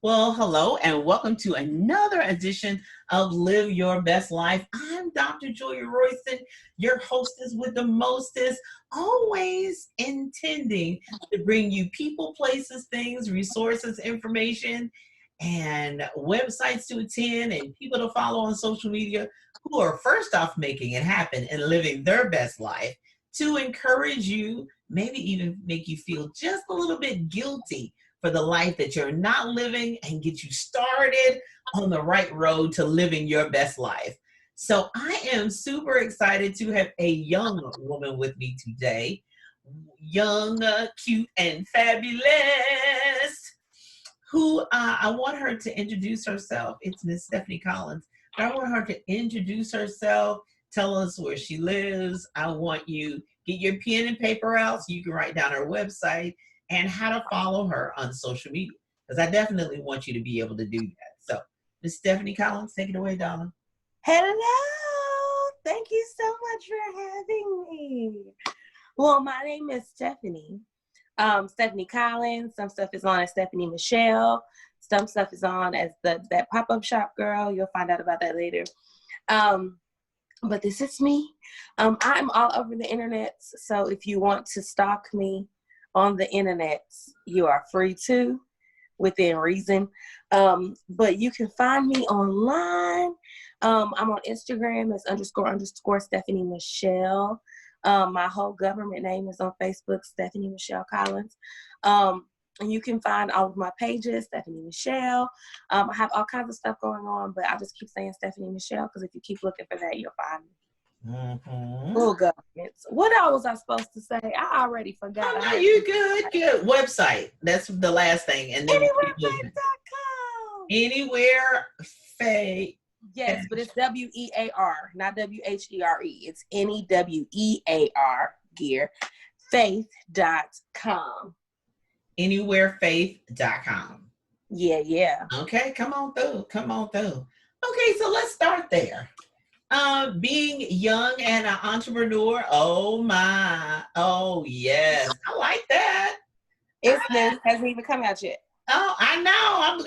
Well, hello and welcome to another edition of Live Your Best Life. I'm Dr. Julia Royston, your hostess with the mostest, always intending to bring you people, places, things, resources, information, and websites to attend and people to follow on social media who are first off making it happen and living their best life to encourage you, maybe even make you feel just a little bit guilty for the life that you're not living and get you started on the right road to living your best life. So I am super excited to have a young woman with me today. Young, cute, and fabulous. Who I want her to introduce herself. It's Miss Stephanie Collins. But I want her to introduce herself, tell us where she lives. I want you get your pen and paper out so you can write down her website and how to follow her on social media. Because I definitely want you to be able to do that. So, Miss Stephanie Collins, take it away, darling. Hello. Thank you so much for having me. Well, my name is Stephanie. Stephanie Collins. Some stuff is on as Stephanie Michelle. Some stuff is on as that pop-up shop girl. You'll find out about that later. But this is me. I'm all over the internet. So if you want to stalk me on the internet, you are free to, within reason. But you can find me online. I'm on Instagram as __ Stephanie Michelle. My whole government name is on Facebook, Stephanie Michelle Collins. And you can find all of my pages, Stephanie Michelle. I have all kinds of stuff going on, but I'll just keep saying Stephanie Michelle because if you keep looking for that, you'll find me. Full governments. What else was I supposed to say? I already forgot. Oh, no, you good. Website. That's the last thing. And then Anywherefaith.com. Anywhere Faith. Yes, but it's WEAR, not WHERE. It's NEWEAR gear. Faith.com. Anywherefaith.com. Yeah. Okay, come on through. Okay, so let's start there. Being young and an entrepreneur. Oh yes, I like that. It's new. Hasn't even come out yet. Oh, I know. I'm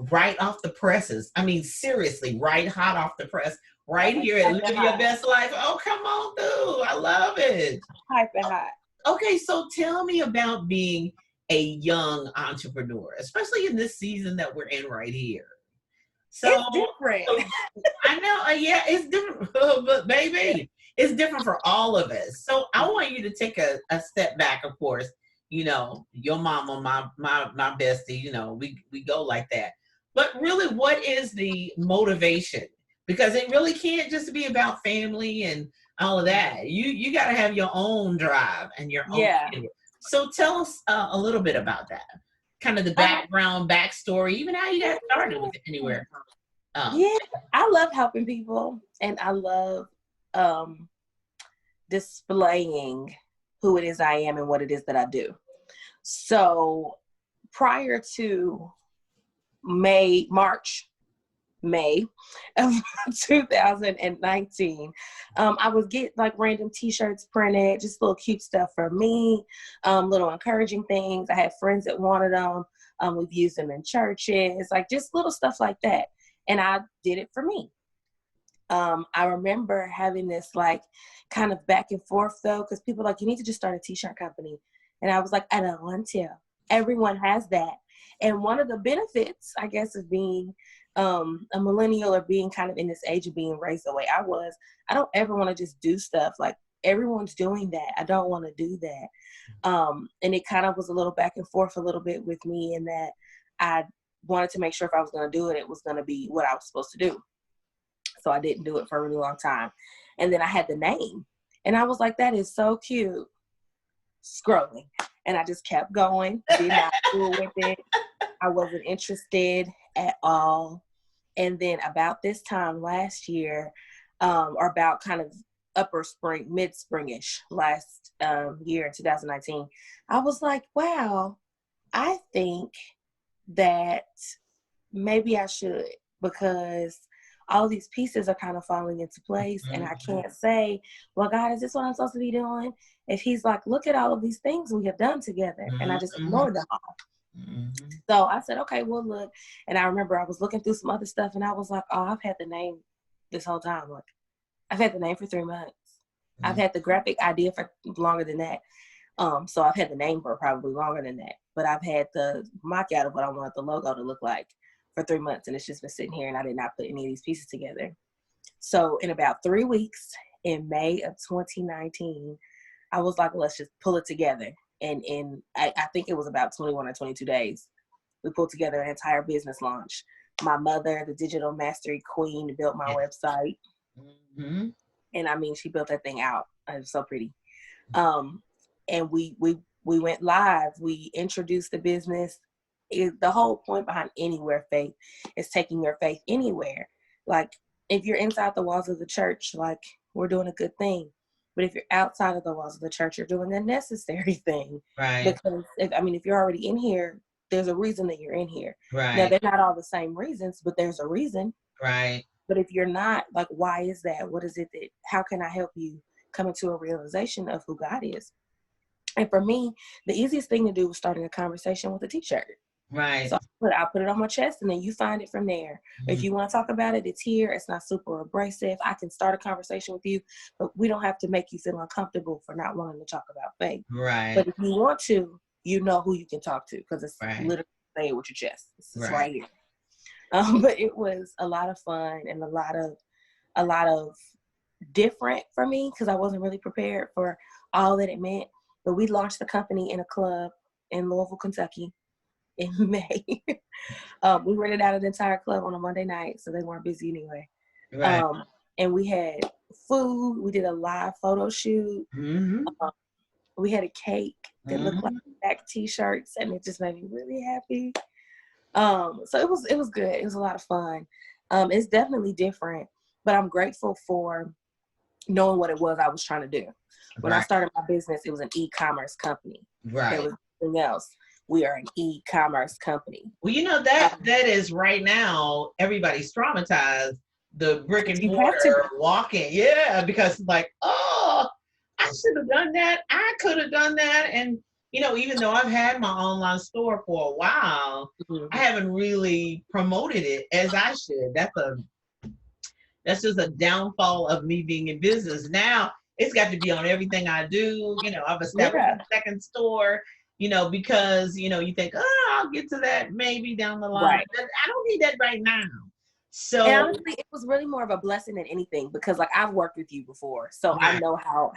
right off the presses. I mean, seriously, right hot off the press. Right here at Live Your Best Life. Oh, come on through. I love it. Hype and hot. Okay, so tell me about being a young entrepreneur, especially in this season that we're in right here. So it's different. I know, yeah, it's different, but baby, it's different for all of us. So I want you to take a step back. Of course, you know, your mama, my bestie, you know, we go like that. But really, what is the motivation? Because it really can't just be about family and all of that. You got to have your own drive and your own. Yeah. So tell us a little bit about that. Kind of the background, backstory, even how you got started with it anywhere. Yeah, I love helping people, and I love displaying who it is I am and what it is that I do. So prior to March of 2019, I would get like random t-shirts printed, just little cute stuff for me, little encouraging things. I had friends that wanted them. We've used them in churches, like just little stuff like that. And I did it for me. I remember having this like kind of back and forth though, because people are like, you need to just start a t-shirt company. And I was like, I don't want to. Everyone has that. And one of the benefits, I guess, of being a millennial or being kind of in this age of being raised the way I was, I don't ever want to just do stuff like everyone's doing that. I don't want to do that. And it kind of was a little back and forth a little bit with me in that I wanted to make sure if I was going to do it, it was going to be what I was supposed to do. So I didn't do it for a really long time. And then I had the name and I was like, that is so cute. Scrolling. And I just kept going, did not fool with it. I wasn't interested at all. And then about this time last year, or about kind of mid-springish last year in 2019, I was like, wow, I think that maybe I should, because all these pieces are kind of falling into place. And I can't say, well, God, is this what I'm supposed to be doing? If he's like, look at all of these things we have done together. And I just ignored them all. Mm-hmm. So I said, okay, well, look. And I remember I was looking through some other stuff and I was like, oh, I've had the name this whole time. Like, I've had the name for 3 months. I've had the graphic idea for longer than that. So I've had the name for probably longer than that. But I've had the mock out of what I want the logo to look like for 3 months. And it's just been sitting here and I did not put any of these pieces together. So in about 3 weeks, in May of 2019, I was like, let's just pull it together. And I think it was about 21 or 22 days, we pulled together an entire business launch. My mother, the digital mastery queen, built my website. Mm-hmm. And I mean, she built that thing out. It was so pretty. And we went live. We introduced the business. The whole point behind Anywhere Faith is taking your faith anywhere. Like, if you're inside the walls of the church, like, we're doing a good thing. But if you're outside of the walls of the church, you're doing a necessary thing. Right. Because if you're already in here, there's a reason that you're in here. Right. Now, they're not all the same reasons, but there's a reason. Right. But if you're not, like, why is that? What is it that, how can I help you come into a realization of who God is? And for me, the easiest thing to do was starting a conversation with a t-shirt. Right. So I put it on my chest and then you find it from there. Mm-hmm. If you want to talk about it, it's here. It's not super abrasive. I can start a conversation with you, but we don't have to make you feel uncomfortable for not wanting to talk about faith. Right. But if you want to, you know who you can talk to, because it's literally say it with your chest. It's right here. But it was a lot of fun and a lot of different for me, because I wasn't really prepared for all that it meant. But we launched the company in a club in Louisville, Kentucky in May. We rented out an entire club on a Monday night, so they weren't busy anyway. Right. And we had food. We did a live photo shoot. Mm-hmm. We had a cake that looked like back t-shirts, and it just made me really happy. So it was good. It was a lot of fun. It's definitely different, but I'm grateful for knowing what it was I was trying to do. When I started my business, it was an e-commerce company. Right. There was nothing else. We are an e-commerce company. Well, you know, that is right now, everybody's traumatized. The brick and mortar walking. Yeah, because like, oh, I should have done that. I could have done that. And, you know, even though I've had my online store for a while, I haven't really promoted it as I should. That's just a downfall of me being in business. Now it's got to be on everything I do. You know, I've established a second store, you know, because, you know, you think, oh, I'll get to that maybe down the line. Right. But I don't need that right now. So and honestly, it was really more of a blessing than anything, because like I've worked with you before. So I know how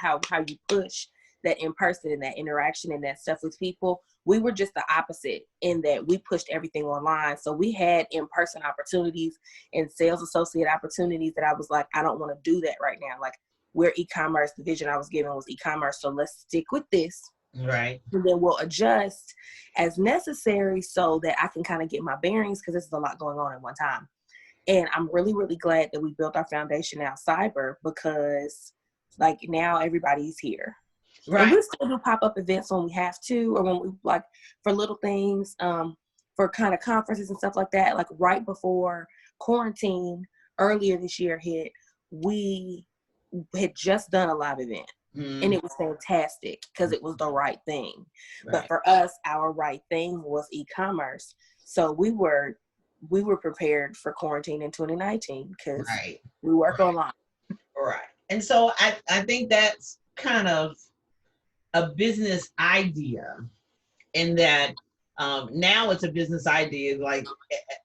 you push that in person and that interaction and that stuff with people. We were just the opposite in that we pushed everything online. So we had in-person opportunities and sales associate opportunities that I was like, I don't want to do that right now. Like, we're e-commerce. The vision I was given was e-commerce. So let's stick with this. Right. And then we'll adjust as necessary so that I can kind of get my bearings, because this is a lot going on at one time. And I'm really, really glad that we built our foundation out cyber, because like now everybody's here. Right. And we still do pop-up events when we have to, or when we like for little things, for kind of conferences and stuff like that. Like right before quarantine earlier this year hit, we had just done a live event. And it was fantastic because it was the right thing. Right. But for us, our right thing was e-commerce. So we were prepared for quarantine in 2019 because we work online. Right. And so I think that's kind of a business idea, in that now it's a business idea. Like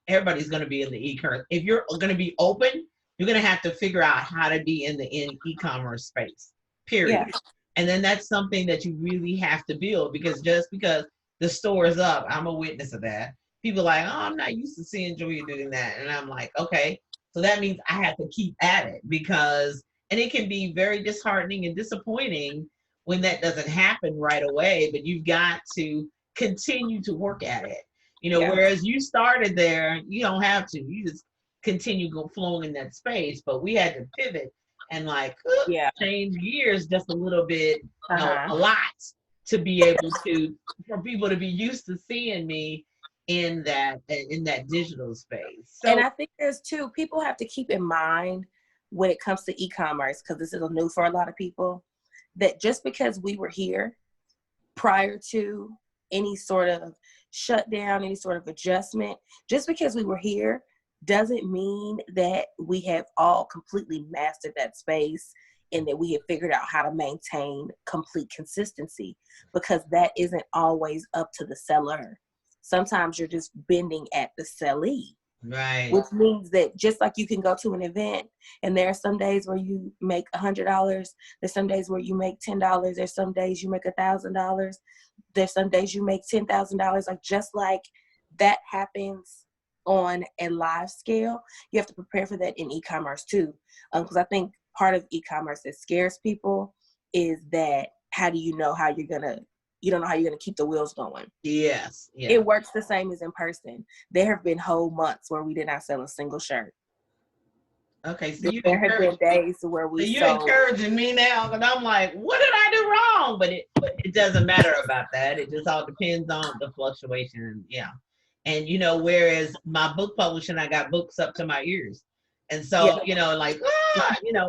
everybody's going to be in the e-commerce. If you're going to be open, you're going to have to figure out how to be in the e-commerce space, period. Yeah. And then that's something that you really have to build, because just because the store is up, I'm a witness of that. People are like, oh, I'm not used to seeing Julia doing that. And I'm like, okay, so that means I have to keep at it, and it can be very disheartening and disappointing when that doesn't happen right away, but you've got to continue to work at it. You know, whereas you started there, you don't have to. You just continue flowing in that space. But we had to pivot and like change gears just a little bit, a lot, to be able to, for people to be used to seeing me in that digital space. So, and I think there's two, people have to keep in mind when it comes to e-commerce, because this is new for a lot of people, that just because we were here prior to any sort of shutdown, any sort of adjustment. Just because we were here doesn't mean that we have all completely mastered that space and that we have figured out how to maintain complete consistency, because that isn't always up to the seller. Sometimes you're just bending at the sellee. Right. Which means that just like you can go to an event and there are some days where you make $100, there's some days where you make $10, there's some days you make $1,000, there's some days you make $10,000. Like, just like that happens on a live scale, you have to prepare for that in e-commerce too. Because I think part of e-commerce that scares people is that you don't know how you're gonna keep the wheels going. Yes. Yeah. It works the same as in person. There have been whole months where we did not sell a single shirt. Okay, so There have been days where we you're encouraging me now, and I'm like, what did I do wrong? But it doesn't matter about that. It just all depends on the fluctuation. Yeah. And whereas my book publishing, I got books up to my ears. And so, like,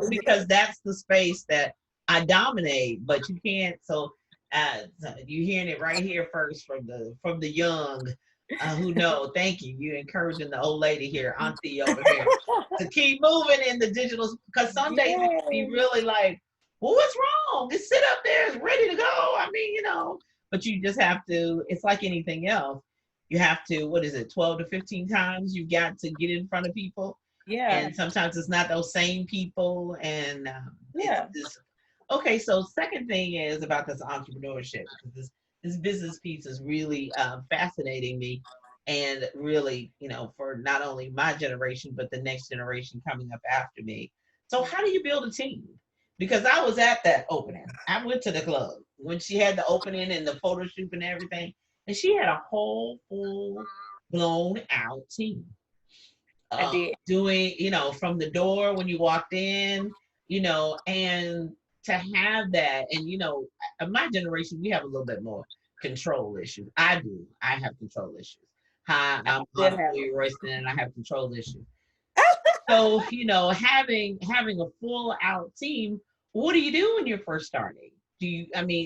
because that's the space that I dominate, but you can't. So you're hearing it right here first from the young who know. Thank you. You're encouraging the old lady here, auntie over here, to keep moving in the digital, because some days it can be really like, well, what's wrong? Just sit up there, it's ready to go. I mean, but you just have to, it's like anything else. You have to, 12 to 15 times you've got to get in front of people. Yeah. And sometimes it's not those same people. And yeah. Okay, so second thing is about this entrepreneurship, because this business piece is really fascinating me, and really, for not only my generation, but the next generation coming up after me. So how do you build a team? Because I was at that opening. I went to the club when she had the opening and the photo shoot and everything, and she had a whole full blown out team. I did. Doing, from the door when you walked in, and to have that. And my generation, we have a little bit more control issues. I have control issues. Hi, I'm Royston, and I have control issues. So having a full out team, what do you do when you're first starting?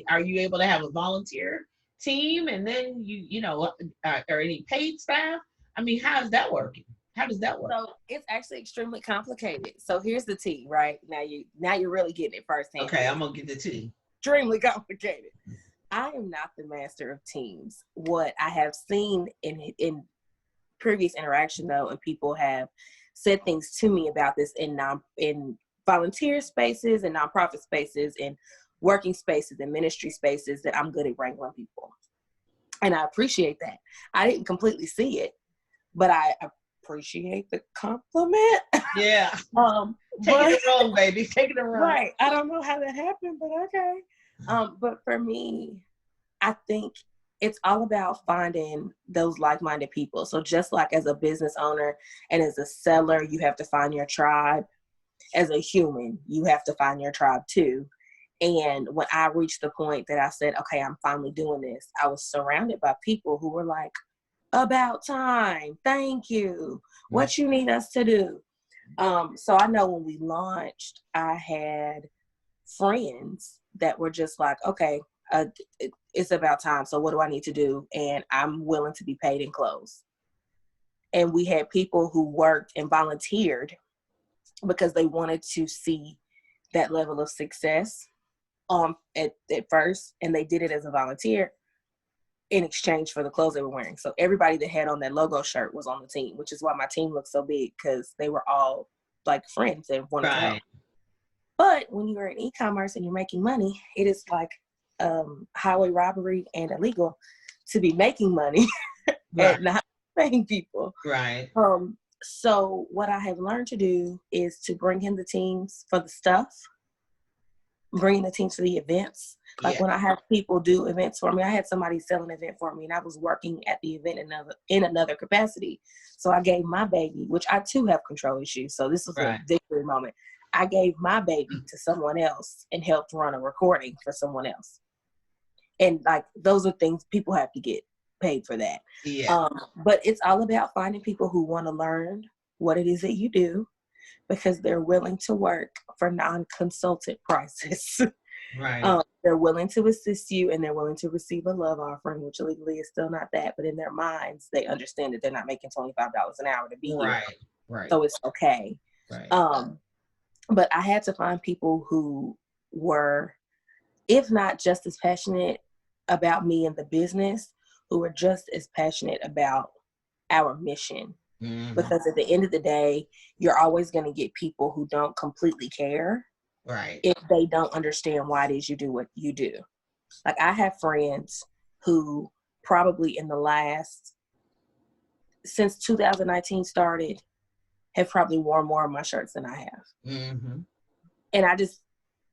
Are you able to have a volunteer team, and then or any paid staff? How's that working? How does that work? So it's actually extremely complicated. So here's the tea, right? Now you're really getting it firsthand. Okay, I'm gonna get the tea. Extremely complicated. I am not the master of teams. What I have seen in previous interaction, though, and people have said things to me about this in volunteer spaces and nonprofit spaces and working spaces and ministry spaces, that I'm good at wrangling people. And I appreciate that. I didn't completely see it, but I appreciate the compliment. Yeah. Take it wrong, baby. Take it wrong. Right. I don't know how that happened, but okay. But for me, I think it's all about finding those like-minded people. So just like as a business owner and as a seller, you have to find your tribe. As a human, you have to find your tribe too. And when I reached the point that I said, okay, I'm finally doing this, I was surrounded by people who were like, about time. Thank you. What you need us to do? So I know when we launched, I had friends that were just like, okay, it's about time. So what do I need to do? And I'm willing to be paid in clothes. And we had people who worked and volunteered because they wanted to see that level of success at first. And they did it as a volunteer in exchange for the clothes they were wearing. So everybody that had on that logo shirt was on the team, which is why my team looked so big, because they were all like friends that wanted to help. But when you're in e-commerce and you're making money, it is like highway robbery and illegal to be making money and not paying people. Right. So what I have learned to do is to bring in the teams for the stuff, bringing the teams for the events. Like when I have people do events for me, I had somebody sell an event for me and I was working at the event in another capacity. So I gave my baby, which I too have control issues. So this was a victory moment. I gave my baby to someone else and helped run a recording for someone else. And like, those are things people have to get paid for that. Yeah. But it's all about finding people who want to learn what it is that you do, because they're willing to work for non-consultant prices. Right. They're willing to assist you, and they're willing to receive a love offering, which legally is still not that, but in their minds, they understand that they're not making $25 an hour to be here. Right. Right. So it's okay. Right. But I had to find people who were, if not just as passionate about me and the business, who were just as passionate about our mission. Mm-hmm. Because at the end of the day, you're always going to get people who don't completely care. Right. If they don't understand why it is you do what you do. Like, I have friends who probably in the last, since 2019 started, have probably worn more of my shirts than I have. Mm-hmm. And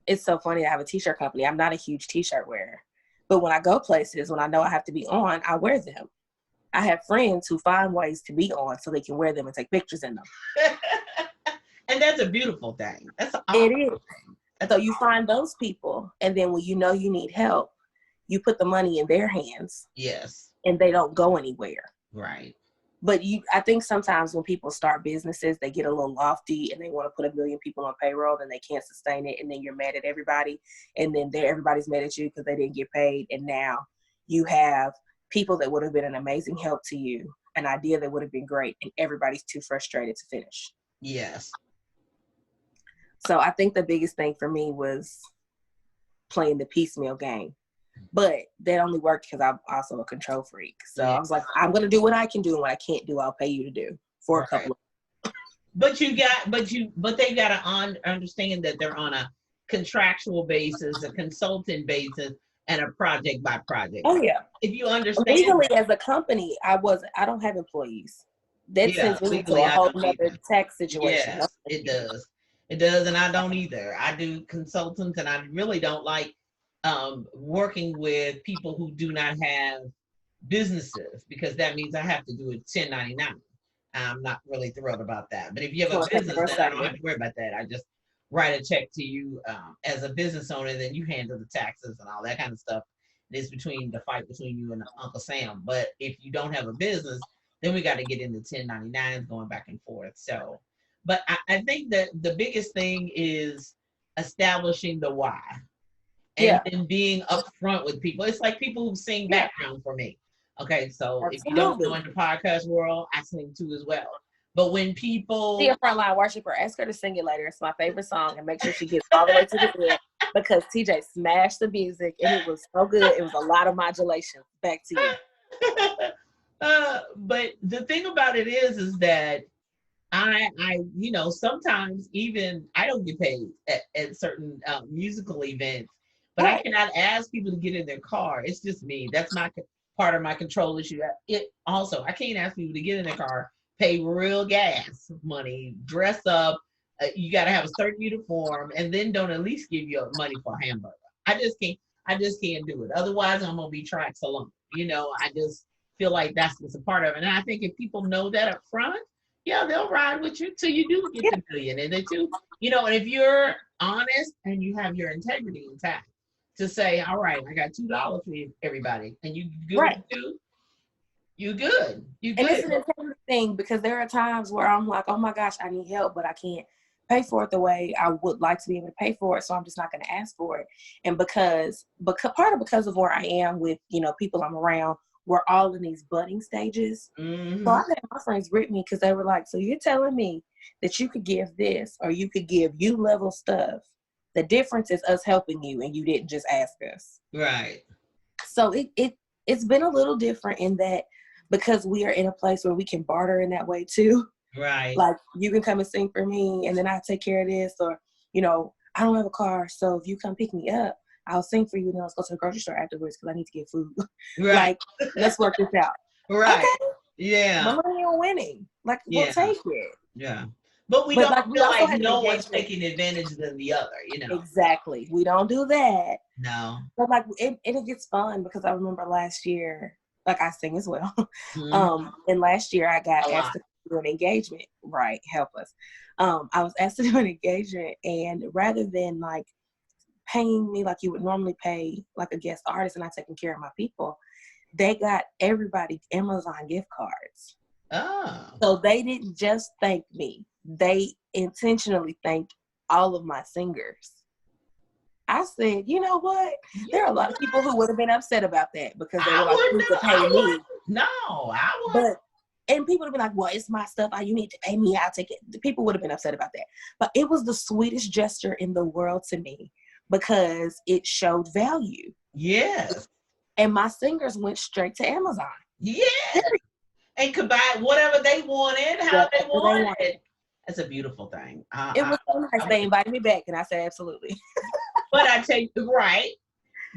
it's so funny. I have a t-shirt company. I'm not a huge t-shirt wearer. But when I go places, when I know I have to be on, I wear them. I have friends who find ways to be on so they can wear them and take pictures in them. And that's a beautiful thing. That's an It awesome is. thing. So you find those people, and then when you know you need help, you put the money in their hands. Yes. And they don't go anywhere. Right. But I think sometimes when people start businesses, they get a little lofty and they want to put 1 million people on payroll, and they can't sustain it, and then you're mad at everybody, and then everybody's mad at you because they didn't get paid, and now you have people that would have been an amazing help to you, an idea that would have been great, and everybody's too frustrated to finish. Yes. So I think the biggest thing for me was playing the piecemeal game. But that only worked because I'm also a control freak. So I was like, I'm going to do what I can do, and what I can't do, I'll pay you to do for a couple of. But they got to understand that they're on a contractual basis, a consultant basis, and a project by project. Oh yeah. If you understand legally as a company, I don't have employees. That sends me into a whole other tax situation. Yes, it does. It does, and I don't either. I do consultants, and I really don't like working with people who do not have businesses, because that means I have to do it 1099. I'm not really thrilled about that. But if you have a business, then I don't have to worry about that. I just write a check to you as a business owner, then you handle the taxes and all that kind of stuff. It's between the fight between you and Uncle Sam. But if you don't have a business, then we got to get into 1099s going back and forth. So, but I think that the biggest thing is establishing the why. And then being upfront with people. It's like people who sing background for me. Okay, so if you don't know in the podcast world, I sing too as well. But when people see a frontline worshiper, ask her to sing it later. It's my favorite song, and make sure she gets all the way to the end, because TJ smashed the music and it was so good. It was a lot of modulation. Back to you. But the thing about it is that I sometimes even I don't get paid at certain musical events, but I cannot ask people to get in their car. It's just me. That's my part of my control issue. I can't ask people to get in their car, pay real gas money, dress up. You got to have a certain uniform, and then don't at least give you money for a hamburger. I just can't do it. Otherwise, I'm gonna be tracks alone. I just feel like that's just a part of it. And I think if people know that up front, yeah, they'll ride with you till you do get the million. And they too, and if you're honest and you have your integrity intact to say, all right, I got $2 for everybody, and you good with $2, you good. You good. And it's an integrity thing, because there are times where I'm like, oh my gosh, I need help, but I can't pay for it the way I would like to be able to pay for it, so I'm just not going to ask for it. And because of where I am with people I'm around, we're all in these budding stages. Mm-hmm. So I had my friends rip me, because they were like, so you're telling me that you could give this, or you could give you level stuff. The difference is us helping you, and you didn't just ask us. Right. So it's been a little different in that, because we are in a place where we can barter in that way too. Right. Like, you can come and sing for me, and then I take care of this, or I don't have a car, so if you come pick me up, I'll sing for you, and then let's go to the grocery store afterwards because I need to get food. Right. Like, let's work this out. Right. Okay. Yeah. Money or winning. Like, we'll take it. Yeah. But we don't feel like no one's taking advantage of the other, Exactly. We don't do that. No. But like, it gets fun, because I remember last year, like, I sing as well. Mm-hmm. And last year I got asked to do an engagement. Right. Help us. I was asked to do an engagement, and rather than like paying me like you would normally pay like a guest artist and I taking care of my people, they got everybody Amazon gift cards. Oh. So they didn't just thank me. They intentionally thanked all of my singers. I said, you know what? There are a lot of people who would have been upset about that because they were I like, you wouldn't need to have. pay me. No, I wouldn't. And people would have been like, well, it's my stuff. You need to pay me. I'll take it. The people would have been upset about that. But it was the sweetest gesture in the world to me because it showed value. Yes. And my singers went straight to Amazon. Yeah. And could buy whatever they wanted, how they wanted. That's a beautiful thing. It was so nice. They invited me back, and I said, absolutely. But I tell you, right.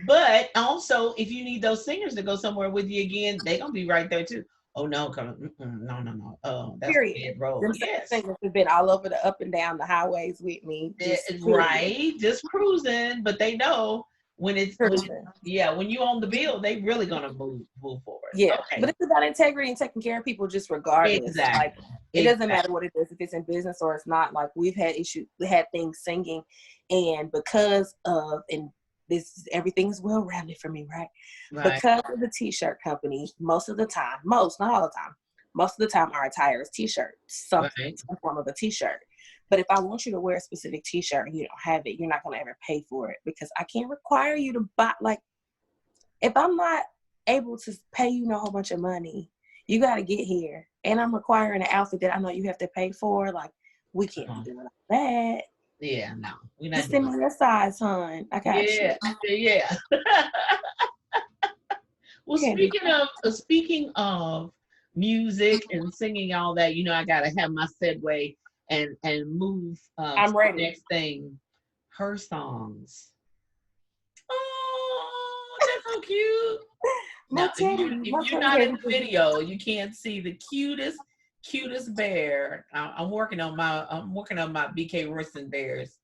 But also, if you need those singers to go somewhere with you again, they're going to be right there too. Oh, no, no. Oh, that's a bad road. Them Yes. singers have been all over the up and down the highways with me. Just cruising. But they know when you own the bill, they really going to move forward. Yeah. Okay. But it's about integrity and taking care of people just regardless. Exactly. Like, it doesn't matter what it is, if it's in business or it's not. Like, we had things singing, and because of, and everything's well-rounded for me, right? Because of the t-shirt company, most of the time, not all the time, most of the time our attire is t-shirt, some form of a t-shirt. But if I want you to wear a specific t-shirt and you don't have it, you're not going to ever pay for it, because I can't require you to buy. Like, if I'm not able to pay you no whole bunch of money, you got to get here, and I'm requiring an outfit that I know you have to pay for, like, we can't be doing that. Yeah, no. We're not just send me your size, hon. I got you. Yeah. Well, speaking of music and singing, all that, I gotta have my segue and move I'm ready. The next thing. Her songs. Oh, that's so cute. Now, if you're not in the video, you can't see the cutest bear. I'm working on my BK Royston bears.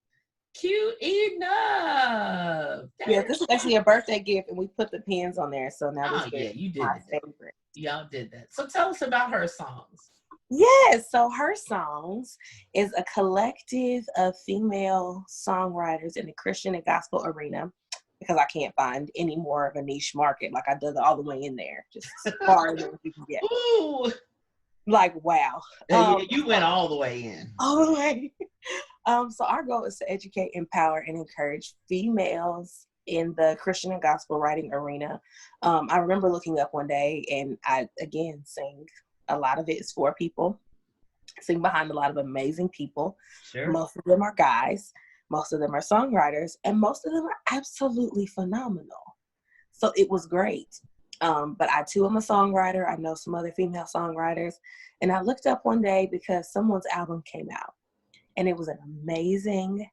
Cute enough. Yeah, this is actually a birthday gift, and we put the pins on there. So now you did my favorite. Y'all did that. So tell us about Her Songs. Yes, so Her Songs is a collective of female songwriters in the Christian and gospel arena, because I can't find any more of a niche market. Like, I dug all the way in there, just as far as you can get. Ooh. Like, wow. You went all the way in. All the way. So our goal is to educate, empower, and encourage females in the Christian and gospel writing arena. I remember looking up one day, and I, again, sing. A lot of it is for people. Sing behind a lot of amazing people. Sure. Most of them are guys. Most of them are songwriters. And most of them are absolutely phenomenal. So it was great. But I, too, am a songwriter. I know some other female songwriters. And I looked up one day because someone's album came out. And it was an amazing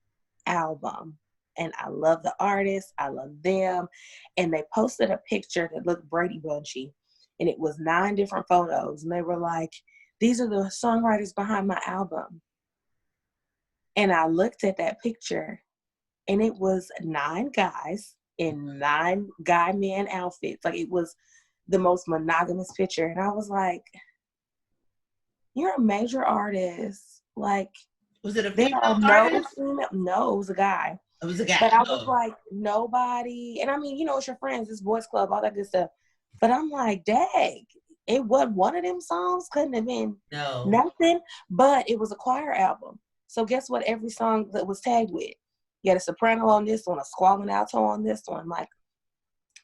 album. And I love the artist. I love them. And they posted a picture that looked Brady Bunchy. And it was 9 different photos. And they were like, these are the songwriters behind my album. And I looked at that picture, and it was 9 guys in 9 guy man outfits. Like, it was the most monogamous picture. And I was like, you're a major artist. Like, was it a female artist? No, it was a guy. It was a guy. But I was like, nobody. And I mean, it's your friends, it's boys club, all that good stuff. But I'm like, dang, it wasn't one of them songs. Couldn't have been nothing. But it was a choir album. So guess what? Every song that was tagged with, you had a soprano on this one, a squalling alto on this one. Like,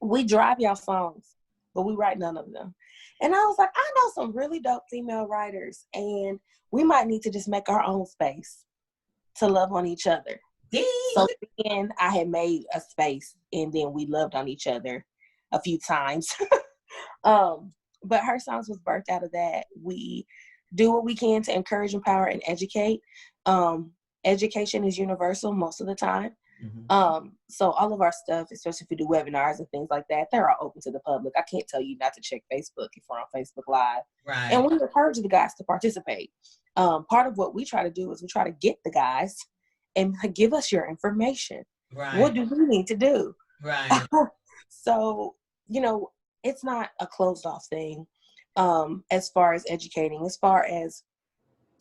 we drive y'all songs, but we write none of them. And I was like, I know some really dope female writers, and we might need to just make our own space to love on each other. So then I had made a space, and then we loved on each other a few times. But Her Songs was birthed out of that. We do what we can to encourage, empower, and educate. Education is universal most of the time. Mm-hmm. So all of our stuff, especially if we do webinars and things like that, they're all open to the public. I can't tell you not to check Facebook if we're on Facebook Live. Right. And we encourage the guys to participate. Part of what we try to do is we try to get the guys and give us your information. Right. What do we need to do? Right. So, it's not a closed off thing. As far as educating, as far as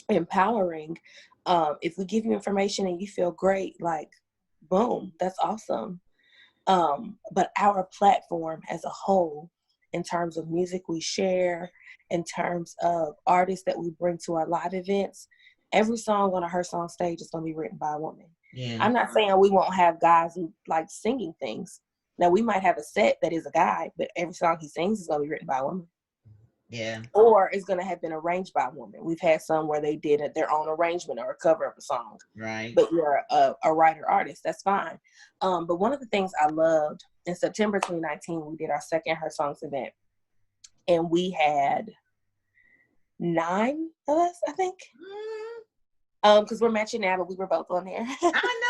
empowering, if we give you information and you feel great, like, boom, that's awesome. But our platform as a whole, in terms of music we share, in terms of artists that we bring to our live events, every song on a Her Song stage is going to be written by a woman. Yeah. I'm not saying we won't have guys who like singing things. Now, we might have a set that is a guy, but every song he sings is going to be written by a woman. Yeah. Or it's going to have been arranged by a woman. We've had some where they did their own arrangement or a cover of a song. Right. But you're a writer artist. That's fine. But one of the things I loved, in September 2019, we did our second Her Songs event. And we had 9 of us, I think. Because we're matching now, but we were both on there. I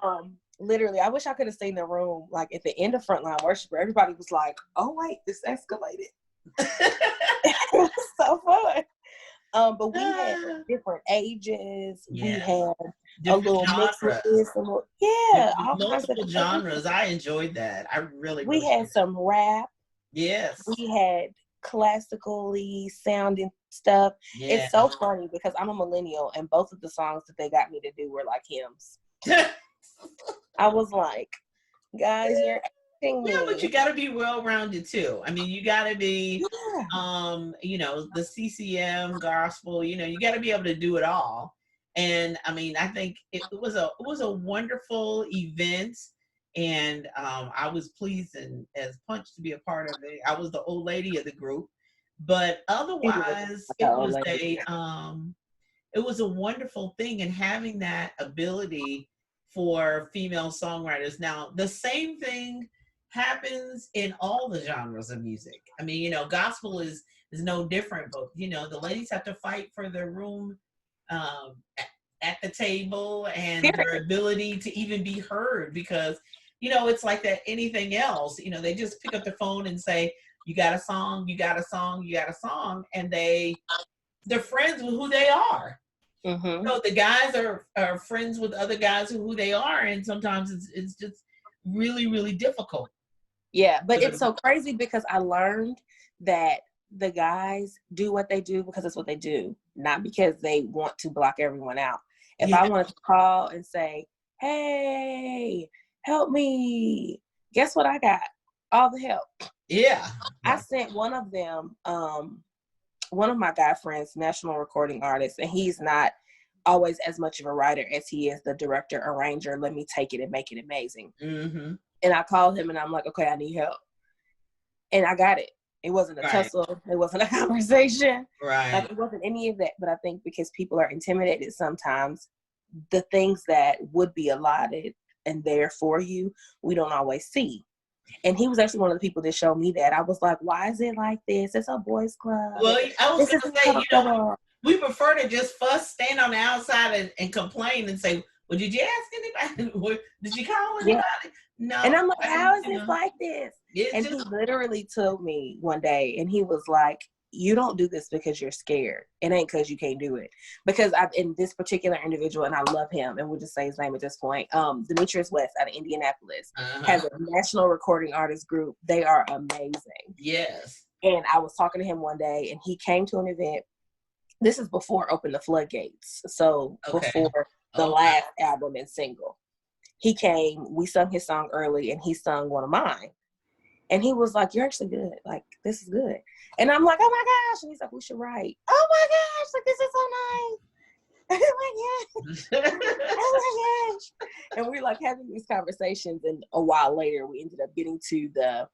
know. Literally, I wish I could have seen the room like at the end of Frontline Worship where everybody was like, "Oh wait, this escalated." It was so fun. But we had different ages. Yeah. We had Different a little genres. mix of this, all kinds of multiple genres. I enjoyed that. I really. We had some rap. Yes. We had classically sounding stuff. Yeah. It's so funny because I'm a millennial, and both of the songs that they got me to do were like hymns. I was like, guys, you're acting me. Yeah, but you got to be well-rounded too. I mean, you got to be, you know, the CCM gospel. You know, you got to be able to do it all. And I mean, I think it was a wonderful event, and I was pleased and as punch to be a part of it. I was the old lady of the group, but otherwise, it was a wonderful thing, and having that ability for female songwriters. Now, the same thing happens in all the genres of music. I mean, you know, gospel is no different, but you know, the ladies have to fight for their room at the table and their ability to even be heard, because you know, it's like that anything else. You know, they just pick up the phone and say, "You got a song? You got a song? You got a song?" And they're friends with who they are. Mm-hmm. So the guys are friends with other guys who they are, and sometimes it's just really, really difficult. Yeah, but it's so crazy because I learned that the guys do what they do because it's what they do, not because they want to block everyone out. If I wanted to call and say, "Hey, help me," guess what I got? All the help. Yeah. I sent one of them, one of my guy friends, national recording artist, and he's not always as much of a writer as he is the director, arranger. Let me take it and make it amazing. Mm-hmm. And I called him and I'm like, okay, I need help. And I got it. It wasn't a tussle. It wasn't a conversation. Right. Like, it wasn't any of that. But I think because people are intimidated sometimes, the things that would be allotted and there for you, we don't always see. And he was actually one of the people that showed me that. I was like, why is it like this? It's a boys club. Well, I was going to say, you know, we prefer to just stand on the outside and complain and say, well, did you ask anybody? Did you call anybody? Yeah. No. And I'm like, how is this like this? And he literally told me one day, and he was like, you don't do this because you're scared. It ain't because you can't do it. Because in this particular individual, and I love him, and we'll just say his name at this point, Demetrius West out of Indianapolis, has a national recording artist group. They are amazing. Yes. And I was talking to him one day, and he came to an event. This is before Open the Floodgates. So before the last album and single. He came, we sung his song early, and he sung one of mine. And he was like, you're actually good. Like, this is good. And I'm like, oh my gosh. And he's like, we should write. Oh my gosh, like, this is so nice. Oh my gosh. Oh my gosh. And we're like having these conversations. And a while later, we ended up getting to the,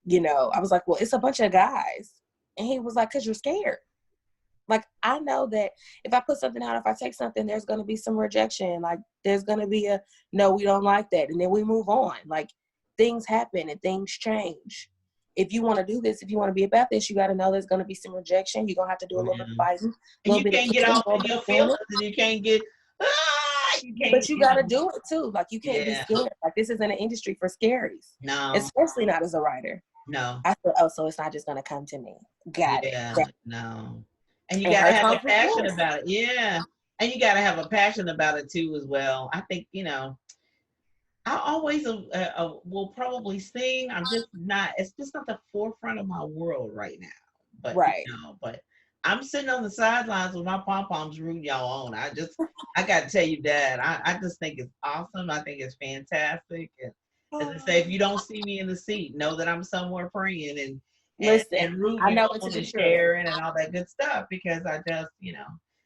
you know, I was like, well, it's a bunch of guys. And he was like, because you're scared. Like, I know that if I put something out, if I take something, there's going to be some rejection. Like, there's going to be a, no, we don't like that. And then we move on. Like, things happen and things change. If you want to do this, if you want to be about this, you got to know there's going to be some rejection. You're going to have to do a little bit of fighting. And you can't get off in your feelings, and you can't get, but you got to do it too. Like, you can't be scared. Like, this isn't an industry for scaries. No. Especially not as a writer. No. I thought, oh, so it's not just going to come to me. Got it. No. And you got to have a passion about it. Yeah. And you got to have a passion about it too as well. I think, you know, I always will probably sing. I'm just not, it's just not the forefront of my world right now. But, you know, but I'm sitting on the sidelines with my pom-poms rooting y'all on. I got to tell you that. I just think it's awesome. I think it's fantastic. And as I say, if you don't see me in the seat, know that I'm somewhere praying and rooting and sharing and all that good stuff, because I just, you know,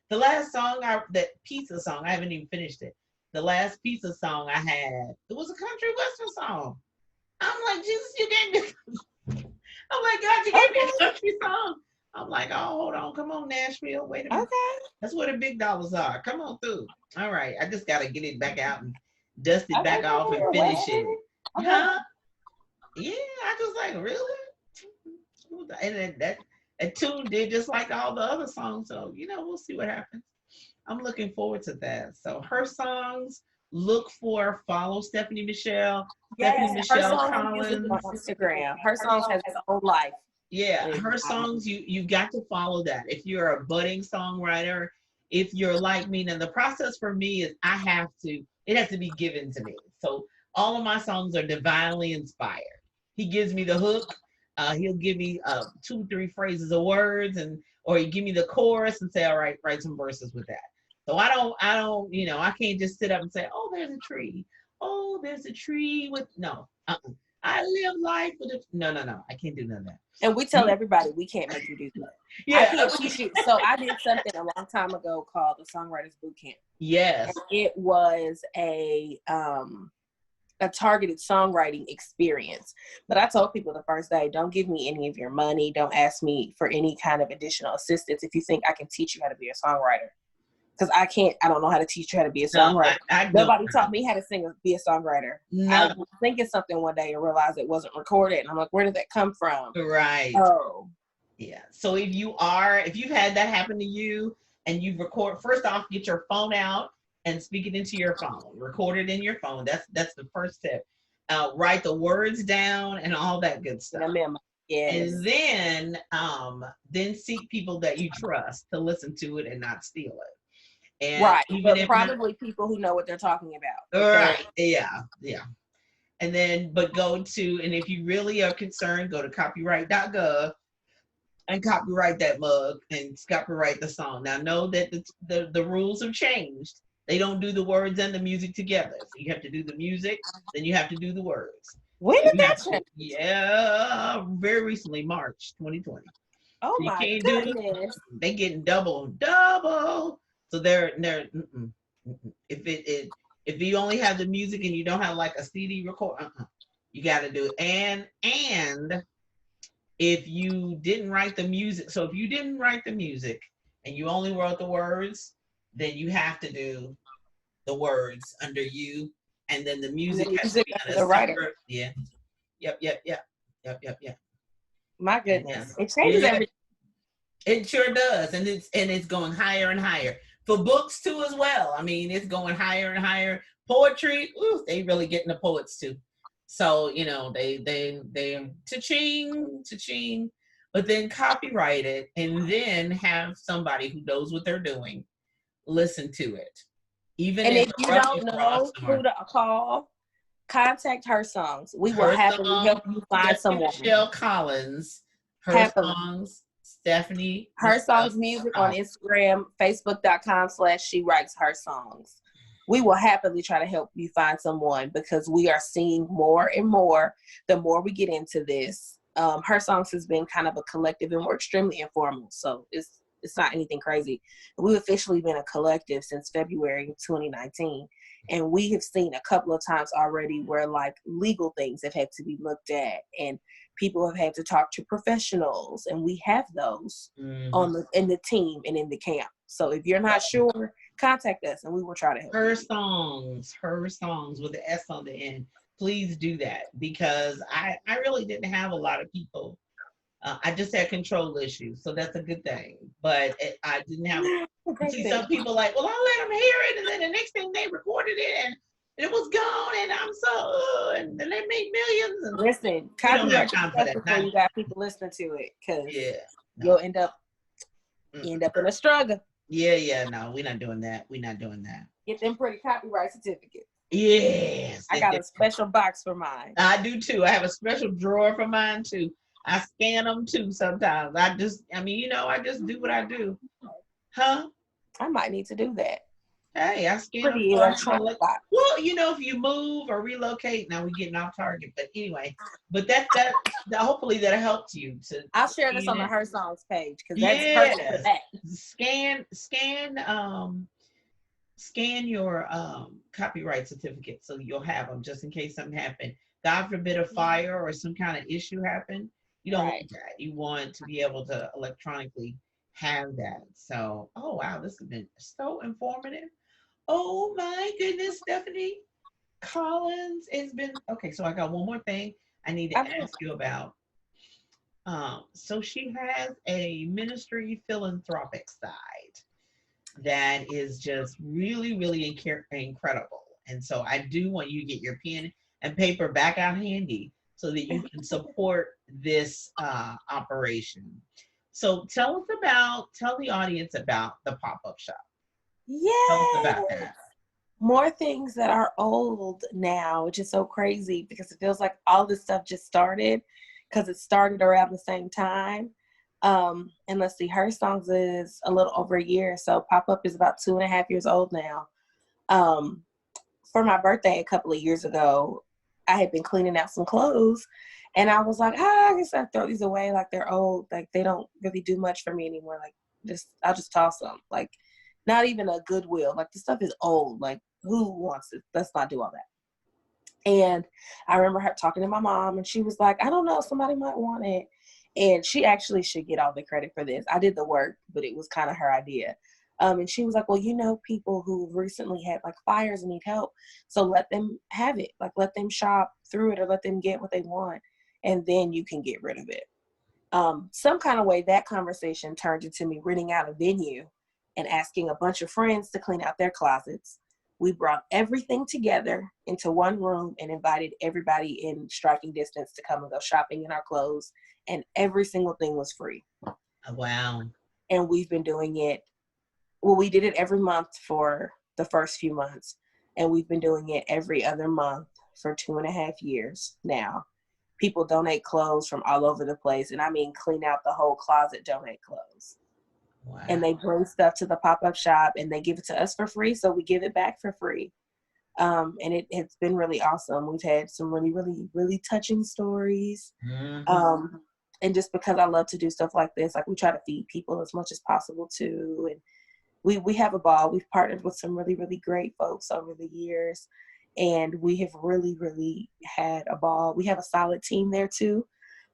The last song, that pizza song, I haven't even finished it. The last pizza song I had, it was a country western song. I'm like, Jesus, you gave me. I'm like, God, you gave me a Okay. country song. I'm like, oh, hold on, come on, Nashville. Wait a minute. Okay. That's where the big dollars are. Come on through. All right, I just gotta get it back out and dust it Okay. back off and finish it. Okay. Huh? Yeah, I just like really. And then that tune did just like all the other songs. So we'll see what happens. I'm looking forward to that. So her songs, look for, follow Stephanie Michelle. Stephanie Yes, her Michelle songs music on Collins. Instagram. Her songs has its own life. Yeah, And, her songs, you've got to follow that. If you're a budding songwriter, if you're like me, now the process for me is it has to be given to me. So all of my songs are divinely inspired. He gives me the hook. He'll give me 2, 3 phrases of words, or he give me the chorus and say, all right, write some verses with that. So I can't just sit up and say, oh, there's a tree. Oh, there's a tree with no. I live life with a no. I can't do none of that. and we tell everybody we can't make you do that. Yeah. I can't teach you. So I did something a long time ago called the Songwriters Boot Camp. Yes. And it was a targeted songwriting experience. But I told people the first day, don't give me any of your money. Don't ask me for any kind of additional assistance if you think I can teach you how to be a songwriter. Because I don't know how to teach you how to be a songwriter. Nobody taught me how to be a songwriter. No. I was thinking something one day and realized it wasn't recorded. And I'm like, where did that come from? Right. Oh. Yeah. So if you've had that happen to you and you record, first off, get your phone out and speak it into your phone. Record it in your phone. That's the first step. Write the words down and all that good stuff. Yes. And then seek people that you trust to listen to it and not steal it. And right, but probably people who know what they're talking about. Right, yeah. And then, and if you really are concerned, go to copyright.gov and copyright that mug and copyright the song. Now, know that the rules have changed. They don't do the words and the music together. So you have to do the music, then you have to do the words. When did that change? Yeah, very recently, March 2020. Oh so my goodness. They getting double. So they're if you only have the music and you don't have like a CD record, you got to do it. And if you didn't write the music, so if you didn't write the music and you only wrote the words, then you have to do the words under you, and then the music has to be on a writer. Yeah. Yep. My goodness, it changes everything. It sure does, and it's going higher and higher. For books too as well. I mean, it's going higher and higher. Poetry, they really getting the poets too. So, they cha-ching, but then copyright it and then have somebody who knows what they're doing listen to it. Even if you don't know who to call, contact Her Songs. We will happily help you find someone. Michelle Collins, Her Songs. Stephanie. Her Songs Music on Instagram, facebook.com/she writes her songs. We will happily try to help you find someone because we are seeing more and more the more we get into this. Her Songs has been kind of a collective and we're extremely informal. So it's not anything crazy. We've officially been a collective since February of 2019. And we have seen a couple of times already where like legal things have had to be looked at and people have had to talk to professionals, and we have those in the team and in the camp. So if you're not sure, contact us and we will try to help. Her songs with the S on the end. Please do that because I really didn't have a lot of people. I just had control issues, so that's a good thing. But I didn't have. See some people like, well, I'll let them hear it, and then the next thing they recorded it and it was gone, and I'm so and they made millions. And listen, copyright before you got people listening to it, because you'll end up in a struggle. Yeah, no, we're not doing that. Get them pretty copyright certificates. Yes, I got a special box for mine. I do too. I have a special drawer for mine too. I scan them too sometimes. I just do what I do. Huh? I might need to do that. Hey, I scan pretty them. electronic box. Well, if you move or relocate, now we're getting off target. But anyway, that hopefully that helped you. I'll share this on the Her Songs page because that's perfect for that. scan your copyright certificate so you'll have them just in case something happened. God forbid a fire or some kind of issue happen. You don't Right. want that. You want to be able to electronically have that. So, oh wow, this has been so informative. Oh my goodness, Stephanie Collins has been okay. So I got one more thing I need to Absolutely. ask you about. So she has a ministry philanthropic side that is just really, really incredible. And so I do want you to get your pen and paper back out handy so that you can support this operation. So tell the audience about the pop up shop. Tell us Yay! about that. More things that are old now, which is so crazy because it feels like all this stuff just started because it started around the same time. And let's see, her songs is a little over a year. So Pop Up is about 2.5 years old now. Um, for my birthday a couple of years ago, I had been cleaning out some clothes and I was like, I guess I throw these away. Like they're old. Like they don't really do much for me anymore. Like I'll just toss them. Like not even a Goodwill. Like the stuff is old. Like who wants it? Let's not do all that. And I remember her talking to my mom and she was like, I don't know, somebody might want it. And she actually should get all the credit for this. I did the work, but it was kind of her idea. And she was like, well, people who recently had like fires and need help. So let them have it. Like let them shop through it or let them get what they want. And then you can get rid of it. Some kind of way that conversation turned into me renting out a venue and asking a bunch of friends to clean out their closets. We brought everything together into one room and invited everybody in striking distance to come and go shopping in our clothes. And every single thing was free. Wow. And we've been doing it. Well, we did it every month for the first few months. And we've been doing it every other month for 2.5 years now. People donate clothes from all over the place. And I mean, clean out the whole closet, donate clothes. Wow. And they bring stuff to the pop-up shop and they give it to us for free. So we give it back for free. And it's been really awesome. We've had some really, really, really touching stories. Mm-hmm. And just because I love to do stuff like this, like we try to feed people as much as possible too. And we have a ball. We've partnered with some really, really great folks over the years. And we have really, really had a ball. We have a solid team there too.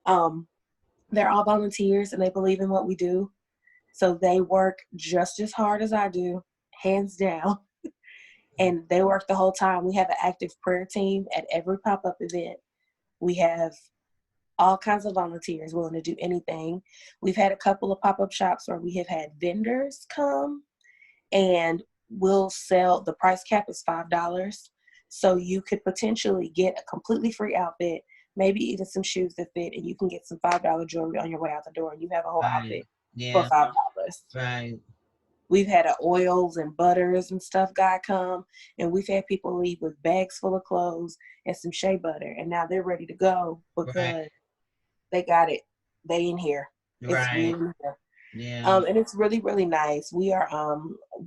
They're all volunteers and they believe in what we do. So they work just as hard as I do, hands down. And they work the whole time. We have an active prayer team at every pop-up event. We have all kinds of volunteers willing to do anything. We've had a couple of pop-up shops where we have had vendors come and we'll sell, the price cap is $5. So you could potentially get a completely free outfit, maybe even some shoes that fit, and you can get some $5 jewelry on your way out the door and you have a whole outfit for Yeah. $5. Right. We've had oils and butters and stuff guy come, and we've had people leave with bags full of clothes and some shea butter, and now they're ready to go Right. because they got it. They in here. It's Right. really here. Yeah. And it's really, really nice. We are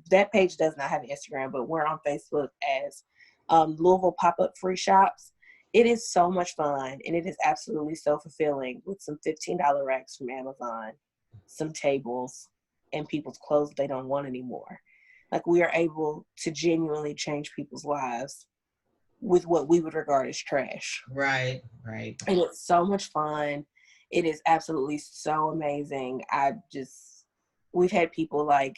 that page does not have an Instagram, but we're on Facebook as Louisville Pop-Up Free Shops. It is so much fun, and it is absolutely so fulfilling with some $15 racks from Amazon, some tables, and people's clothes they don't want anymore. Like we are able to genuinely change people's lives with what we would regard as trash. Right. Right. And it's so much fun. It is absolutely so amazing. We've had people like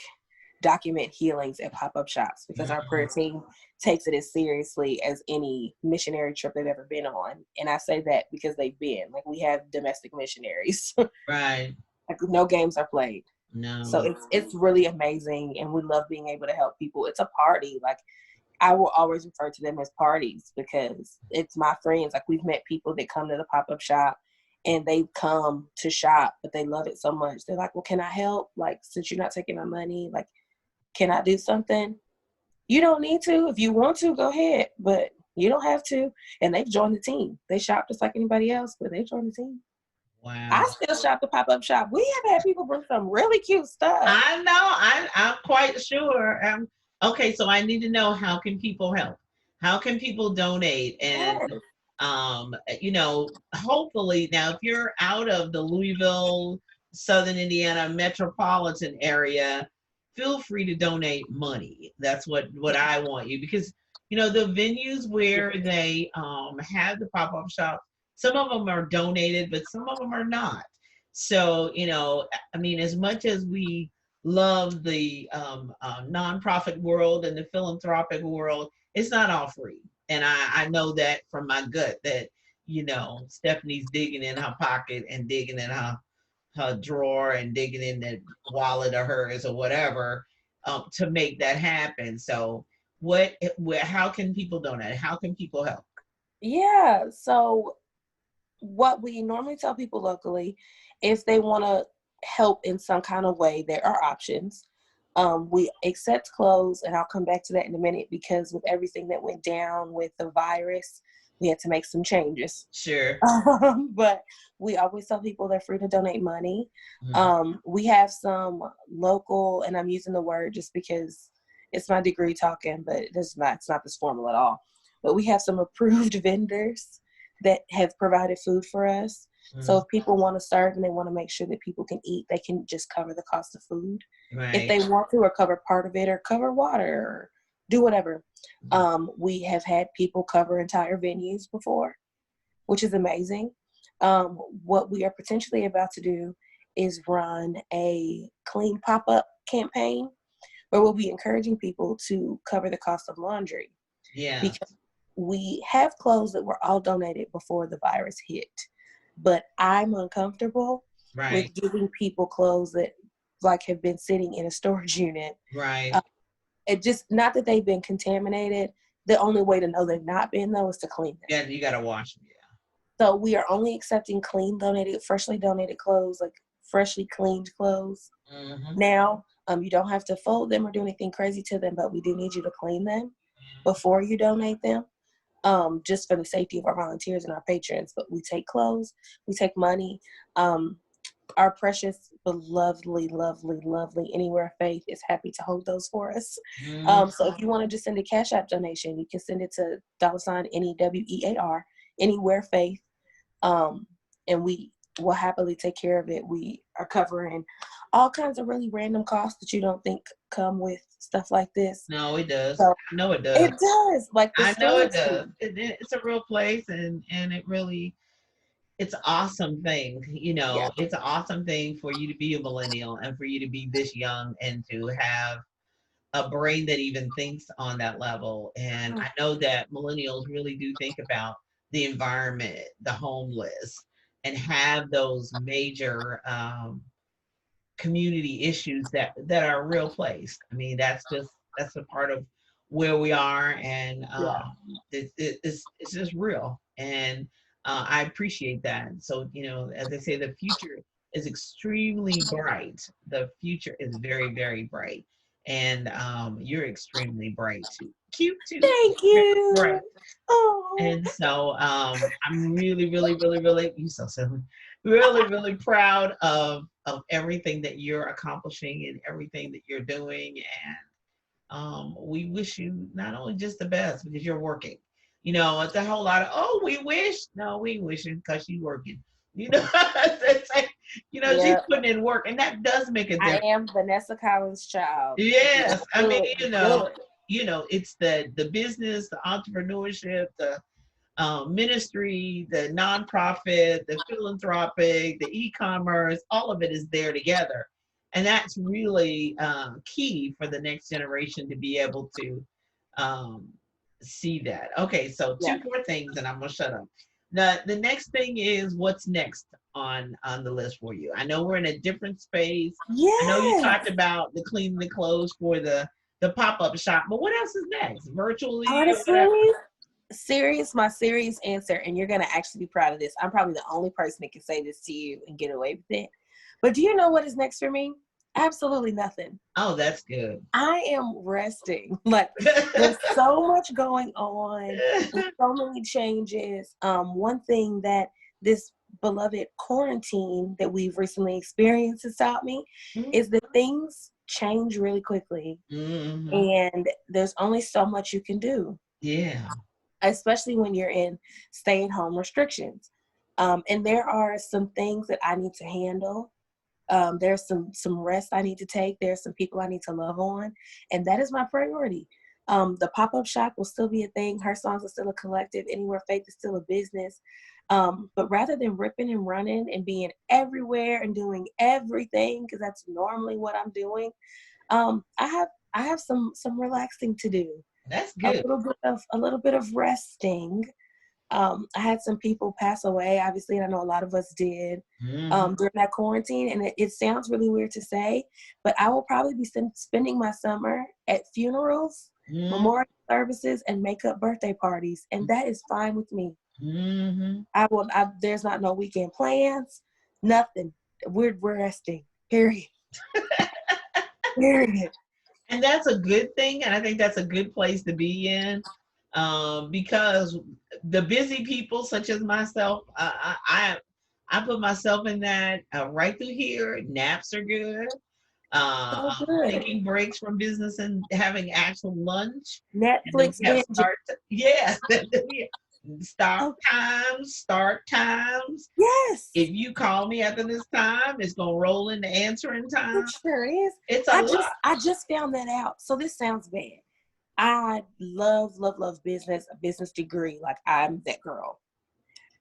document healings at pop-up shops because our prayer team takes it as seriously as any missionary trip they've ever been on. And I say that because they've been. Like we have domestic missionaries. Right. Like no games are played. So No. it's really amazing and we love being able to help people. It's a party. Like I will always refer to them as parties because it's my friends. Like we've met people that come to the pop-up shop and they come to shop, but they love it so much. They're like, well, can I help? Like, since you're not taking my money, like, can I do something? You don't need to. If you want to, go ahead, but you don't have to. And they've joined the team. They shop just like anybody else, but they joined the team. Wow. I still shop the pop-up shop. We have had people bring some really cute stuff. I know. I'm quite sure. Okay, so I need to know how can people help? How can people donate? And Yes. hopefully now if you're out of the Louisville Southern Indiana metropolitan area, feel free to donate money. That's what I want you, because the venues where they have the pop-up shop, some of them are donated, but some of them are not. So, I mean, as much as we love the nonprofit world and the philanthropic world, it's not all free. And I know that from my gut that, Stephanie's digging in her pocket and digging in her drawer and digging in the wallet of hers or whatever, to make that happen. So how can people donate? How can people help? Yeah. So what we normally tell people locally, if they want to help in some kind of way, there are options. We accept clothes, and I'll come back to that in a minute, because with everything that went down with the virus, we had to make some changes. Sure. But we always tell people they're free to donate money. Mm-hmm. We have some local, and I'm using the word just because it's my degree talking, but it's not this formal at all. But we have some approved vendors that have provided food for us. So if people want to serve and they want to make sure that people can eat, they can just cover the cost of food. Right. If they want to, or cover part of it, or cover water, or do whatever. We have had people cover entire venues before, which is amazing. What we are potentially about to do is run a clean pop-up campaign where we'll be encouraging people to cover the cost of laundry. Yeah. Because we have clothes that were all donated before the virus hit, but I'm uncomfortable with giving people clothes that have been sitting in a storage unit. Right. It just, not that they've been contaminated. The only way to know they've not been, though, is to clean them. Yeah, you got to wash them. Yeah. So we are only accepting freshly donated clothes, like freshly cleaned clothes. Mm-hmm. Now, you don't have to fold them or do anything crazy to them, but we do need you to clean them before you donate them. Just for the safety of our volunteers and our patrons. But we take clothes, we take money. Our precious, but lovely Anywhere Faith is happy to hold those for us. So if you want to just send a Cash App donation, you can send it to $NEWEAR, Anywhere Faith, and we will happily take care of it. We are covering all kinds of really random costs that you don't think come with stuff like this. No, it does. So, no, it does. It does. I know it does. It's a real place, and it really, it's an awesome thing. Yeah. It's an awesome thing for you to be a millennial and for you to be this young and to have a brain that even thinks on that level. And I know that millennials really do think about the environment, the homeless, and have those major community issues that are a real place. I mean, that's a part of where we are, and it's just real. And I appreciate that. So, as I say, the future is extremely bright. The future is very, very bright. And you're extremely bright too. Cute too. Thank you. Right. Oh. And so I'm really, really, really, really, you so silly, really, really proud of everything that you're accomplishing and everything that you're doing. And we wish you not only just the best because you're working. It's a whole lot of, oh, we wish. No, we wishing because you're working. It's like, she's putting in work, and that does make a difference. I am Vanessa Collins' child. Yes, I mean, it's the business, the entrepreneurship, the ministry, the nonprofit, the philanthropic, the e-commerce, all of it is there together. And that's really key for the next generation to be able to see that. Okay, so two more things and I'm going to shut up. The next thing is, what's next on the list for you? I know we're in a different space. Yes. I know you talked about the cleaning the clothes for the pop-up shop, but what else is next? Virtually? Honestly, my serious answer, and you're going to actually be proud of this. I'm probably the only person that can say this to you and get away with it. But do you know what is next for me? Absolutely nothing. Oh, that's good. I am resting. There's so much going on. There's so many changes. One thing that this beloved quarantine that we've recently experienced has taught me is that things change really quickly. And there's only so much you can do. Yeah. Especially when you're in stay-at-home restrictions. And there are some things that I need to handle There's some rest I need to take. There's some people I need to love on, and that is my priority. The pop-up shop will still be a thing. Her Songs are still a collective. Anywhere Faith is still a business. But rather than ripping and running and being everywhere and doing everything, because that's normally what I'm doing, I have some relaxing to do. That's good. A little bit of resting. I had some people pass away, obviously, and I know a lot of us did during that quarantine. And it sounds really weird to say, but I will probably be spending my summer at funerals, memorial services, and makeup birthday parties, and that is fine with me. There's not no weekend plans, nothing. We're resting. Period. Period. And that's a good thing, and I think that's a good place to be in, because the busy people, such as myself, I put myself in that right through here. Naps are good. Good. Taking breaks from business and having actual lunch. Netflix binge. Start times. Yes. If you call me after this time, it's gonna roll into answering time. It sure is. It's a lot. I just found that out. So this sounds bad. I love business, a business degree. Like, I'm that girl.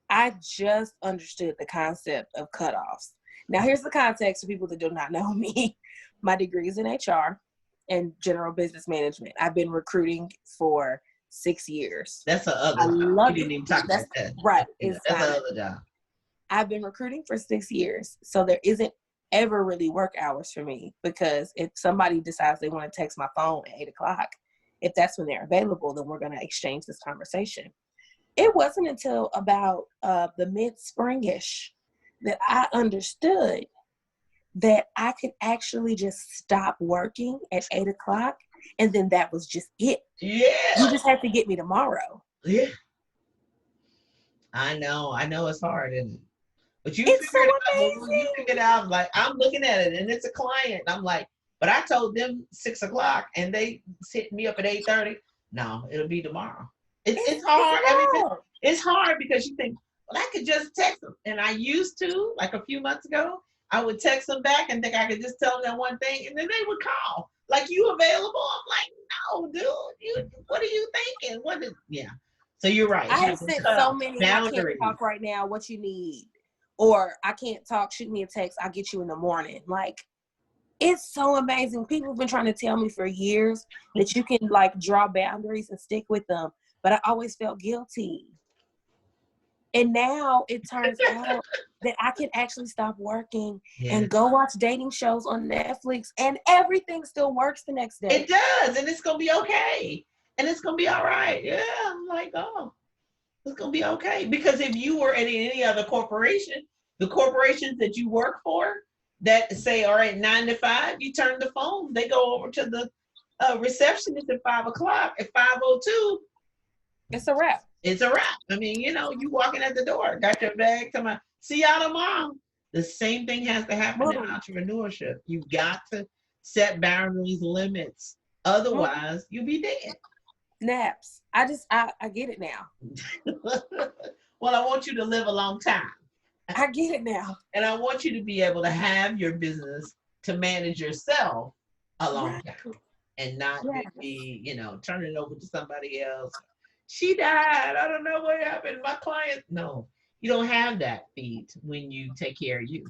I just understood the concept of cutoffs. Now, here's the context for people that do not know me. My degree is in HR and general business management. I've been recruiting for 6 years. That's the other. I love you didn't even talk about that. Right. That's the other job. I've been recruiting for 6 years, so there isn't ever really work hours for me, because if somebody decides they want to text my phone at 8:00, if that's when they're available, then we're going to exchange this conversation. It wasn't until about the mid-springish that I understood that I could actually just stop working at 8:00, and then that was just it. Yeah. You just have to get me tomorrow. Yeah. I know it's hard, isn't it? But you figured it out. Like, I'm looking at it, and it's a client. I'm like, but I told them 6:00, and they hit me up at 8:30. No, it'll be tomorrow. It's hard. It's hard because you think, well, I could just text them. And I used to, like a few months ago, I would text them back and think I could just tell them one thing, and then they would call. Like, you available? I'm like, no, dude. What are you thinking? Yeah. So you're right. I have sent so many. I can't talk right now. What you need? Or I can't talk. Shoot me a text. I'll get you in the morning. Like, it's so amazing. People have been trying to tell me for years that you can, like, draw boundaries and stick with them. But I always felt guilty. And now it turns out that I can actually stop working and go watch dating shows on Netflix, and everything still works the next day. It does, and it's going to be okay. And it's going to be all right. Yeah, I'm like, oh, it's going to be okay. Because if you were at any other corporation, the corporations that you work for that say, all right, 9 to 5, you turn the phone. They go over to the receptionist at 5:00. At 5:02, it's a wrap. It's a wrap. I mean, you walking at the door, got your bag, come on, see y'all tomorrow. The same thing has to happen in entrepreneurship. You've got to set boundaries, limits. Otherwise, you'll be dead. Naps. I get it now. Well, I want you to live a long time. I get it now. And I want you to be able to have your business to manage yourself a long time. And not be, turning it over to somebody else. She died. I don't know what happened. My client. No, you don't have that feat when you take care of you.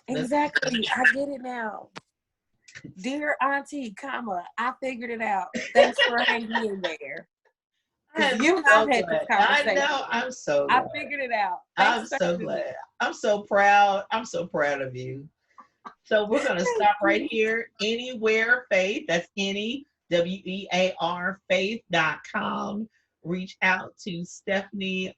Exactly. I get it now. Dear Auntie, I figured it out. Thanks for hanging in there. You and I had this conversation. I know. I'm so glad. I figured it out. I'm so glad. I'm so proud. I'm so proud of you. So we're going to stop right here. Anywhere Faith. That's WEAR faith.com. Reach out to Stephanie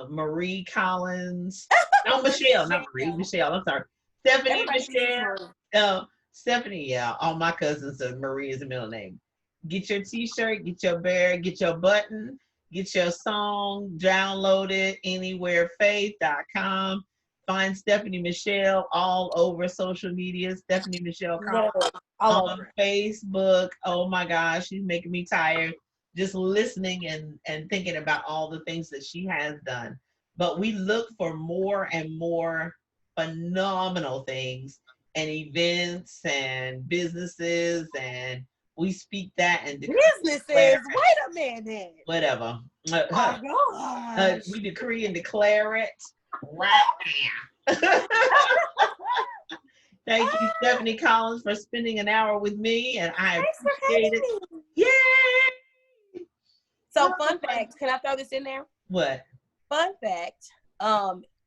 Marie Collins. No, Michelle, not Marie. Michelle, I'm sorry. Stephanie Michelle. Stephanie, yeah. All my cousins are Marie is the middle name. Get your t-shirt, get your bear, get your button, get your song, download it, anywherefaith.com. Find Stephanie Michelle all over social media. Stephanie Michelle Collins on Facebook. Oh my gosh, she's making me tired just listening and thinking about all the things that she has done. But we look for more and more phenomenal things and events and businesses, and we speak that and Businesses. declare Wait a minute. whatever. My gosh. We decree and declare it right now. Thank you, Stephanie Collins, for spending an hour with me, and I Thanks for appreciate having it. me. Yay! So fun fact, can I throw this in there? What? Fun fact,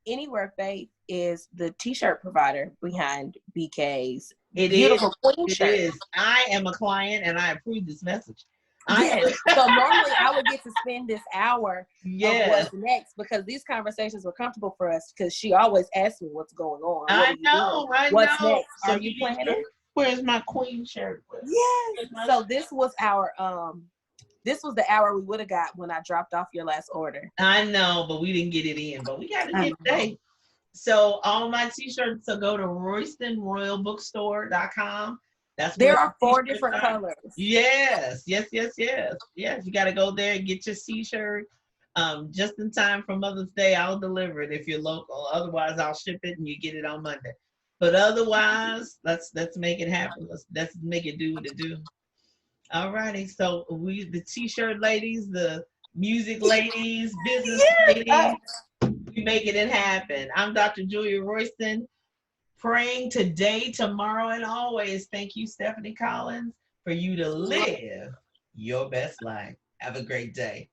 Anywhere Faith is the t-shirt provider behind BK's beautiful queen shirt. It is. I am a client and I approve this message. Yes. So normally I would get to spend this hour Yes. of what's next, because these conversations were comfortable for us, because she always asks me what's going on. I know. What's next? So Are you planning? Where's my queen shirt? Yes. So this was our the hour we would have got when I dropped off your last order. I know, but we didn't get it in. But we got it in today. So all my t-shirts, so go to RoystonRoyalBookstore.com. There are 4 different colors. Yes. You got to go there and get your t-shirt. Just in time for Mother's Day. I'll deliver it if you're local. Otherwise, I'll ship it and you get it on Monday. But otherwise, let's make it happen. Let's make it do what it do. All righty. So the t-shirt ladies, the music ladies, business ladies, we making it happen. I'm Dr. Julia Royston, praying today, tomorrow, and always. Thank you, Stephanie Collins, for you to live your best life. Have a great day.